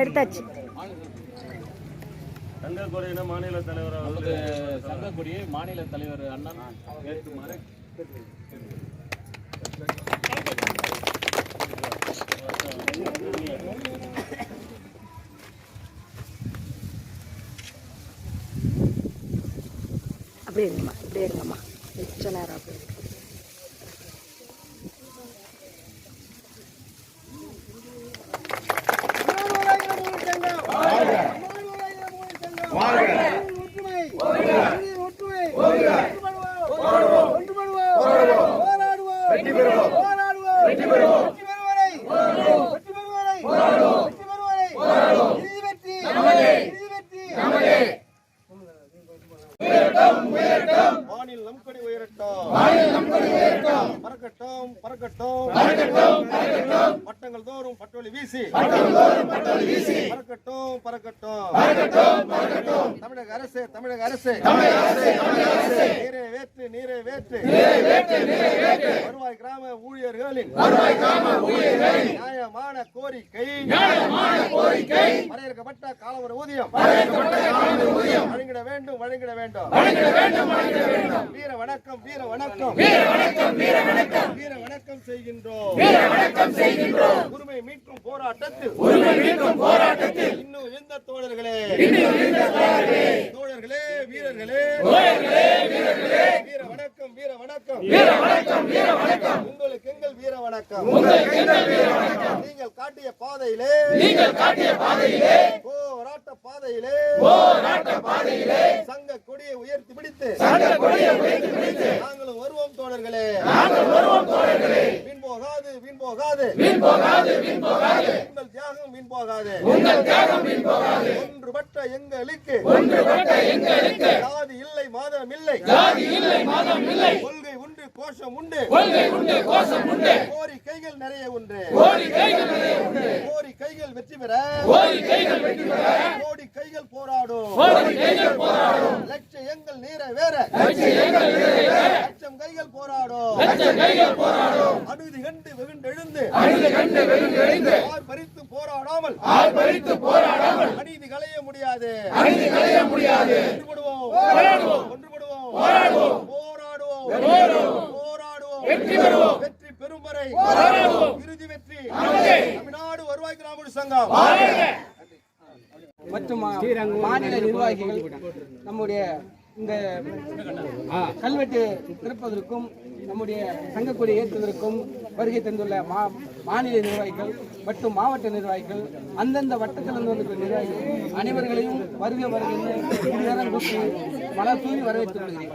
எடுத்தாச்சு. சங்கக்கொடியின மாநில தலைவர் நமது சங்கக்கொடியை மாநில தலைவர் அண்ணன் ஏற்றுமாறு அப்படியே இருங்கம்மா, இப்படியே இருங்கம்மா, கொஞ்ச நேரம் அப்படி பட்டங்கள் தோறும் பட்டொலி வீசி பறக்கட்டும். தமிழக அரசு நீரை வேற்று வருவாய் கிராம ஊழியர்களின் நியாயமான கோரிக்கை வரையறுக்கப்பட்ட காலவர ஊதியம் வழங்கிட வேண்டும். வீர வணக்கம் செய்கின்றோம். உரிமை மீட்கும் போராட்டத்தில் இன்னும் எந்த தோழர்களே வீரர்களே வீர வணக்கம் உங்களுக்கு எங்கள் வீர வணக்கம். நீங்கள் காட்டிய பாதையிலே போராட்ட பாதையிலே சங்க கொடியை உயர்த்தி பிடித்து நாங்களும் வருவோம் தோழர்களே. வீண் போகாது உங்கள் தியாகம் வீண் போகாது. ஒன்றுபட்ட எங்களுக்கு ஜாதி இல்லை மதம் இல்லை, கொள்கை உண்டு கோஷம் உண்டு, கோரிக்கைகள் நிறைய உண்டு. கோரிக்கைகள் வெற்றி பெற கோடி கைகள் போராடும். லட்சியங்கள் நிறைவேற லட்சம் கைகள் போராடும். அநீதி கண்டு வெகுண்டெழுந்து ஆர்ப்பரித்து போராடாமல் அநீதி களைய முடியாது. ஒன்றுபடுவோம், போராடுவோம், வெற்றி பெறும் வரை இறுதி வெற்றி. தமிழ்நாடு வருவாய் கிராம சங்கம் மற்றும் மாநில நிர்வாகிகள் நம்முடைய இந்த கல்வெட்டு திறப்பதற்கும் நம்முடைய சங்கக்கொடி ஏற்றுவதற்கும் வருகை தந்துள்ள மாநில நிர்வாகிகள் மற்றும் மாவட்ட நிர்வாகிகள், அந்தந்த வட்டத்திலிருந்து வந்திருக்கிற நிர்வாகிகள் அனைவர்களையும் வருகை நேரம் கூட்டி மலர் தூவி வரவேற்றுக் கொள்கிறேன்.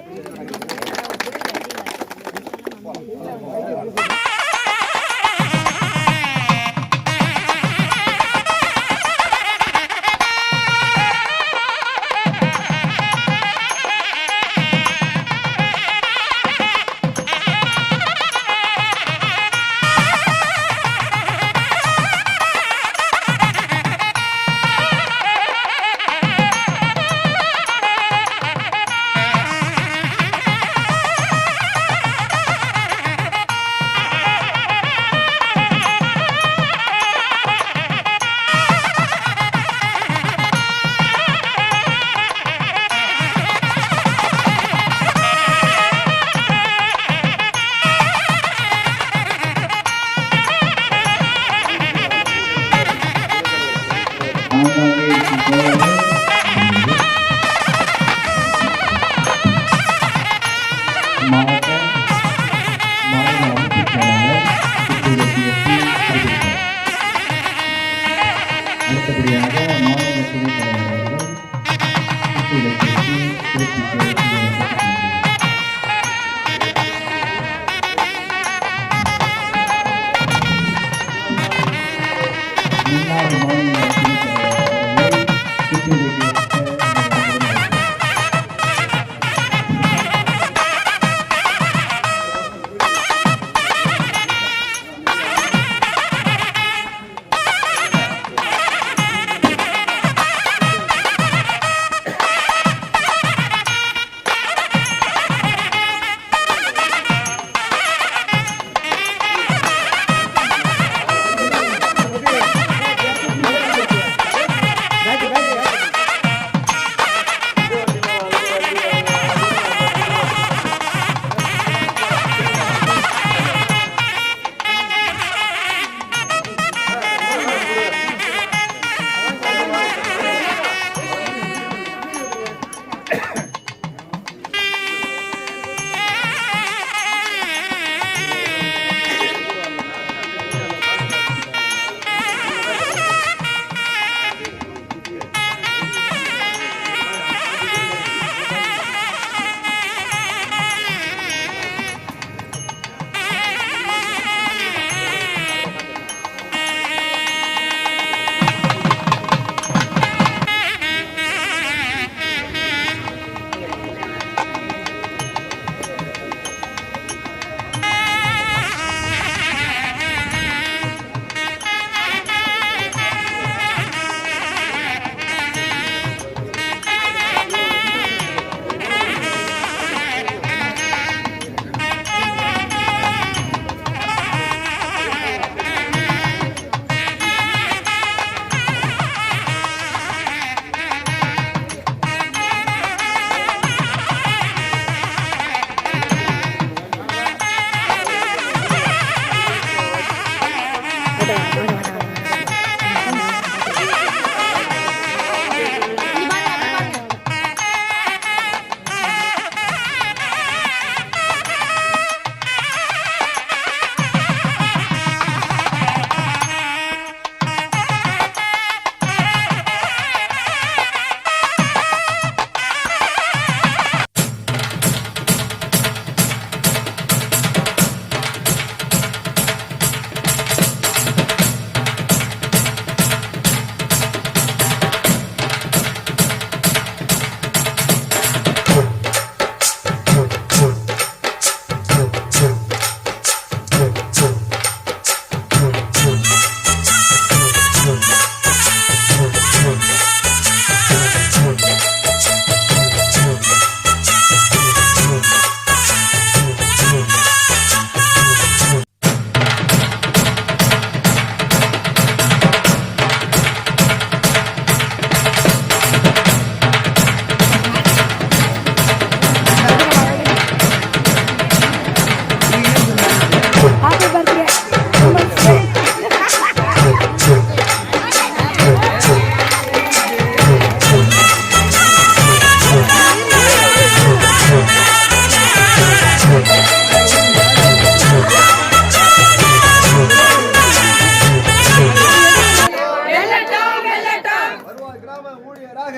கிராம ஊழியராக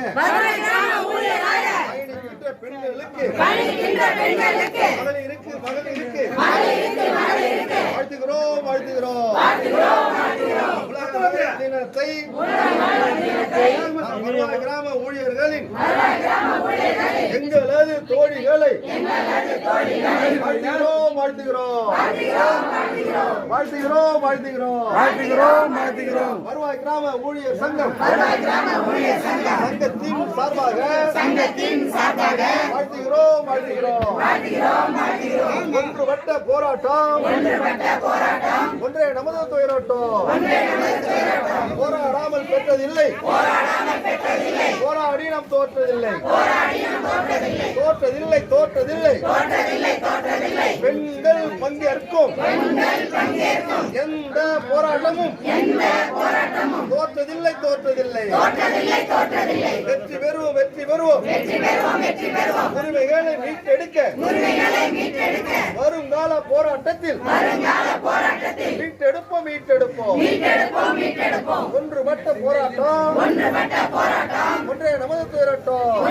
பயணிக்கின்ற பெண்களுக்கு மகளிருக்கு வாழ்த்துகிறோம் உலக தினத்தை வருவாய் கிராம ஊழியர்களின் எங்களது தோழிகளை வாழ்த்துகிறோம் வருவாய் கிராம ஊழியர் சங்கம் சங்கத்தின் சார்பாக வாழ்த்துகிறோம் ஒன்றுபட்ட போராட்டம் ஒன்றே நமது துயராட்டம் போராடாமல் பெற்றதில்லை போராடி நாம் தோற்றதில்லை பெண்கள் பங்கேற்கும் எந்த போராட்டமும் தோற்றதில்லை வெற்றி பெறுவோம் உரிமைகளை மீட்டெடுக்க வருங்கால போராட்டத்தில் மீட்டெடுப்போம் ஒன்றுபட்ட போராட்டம் ஒன்றே நமது துயராட்டம்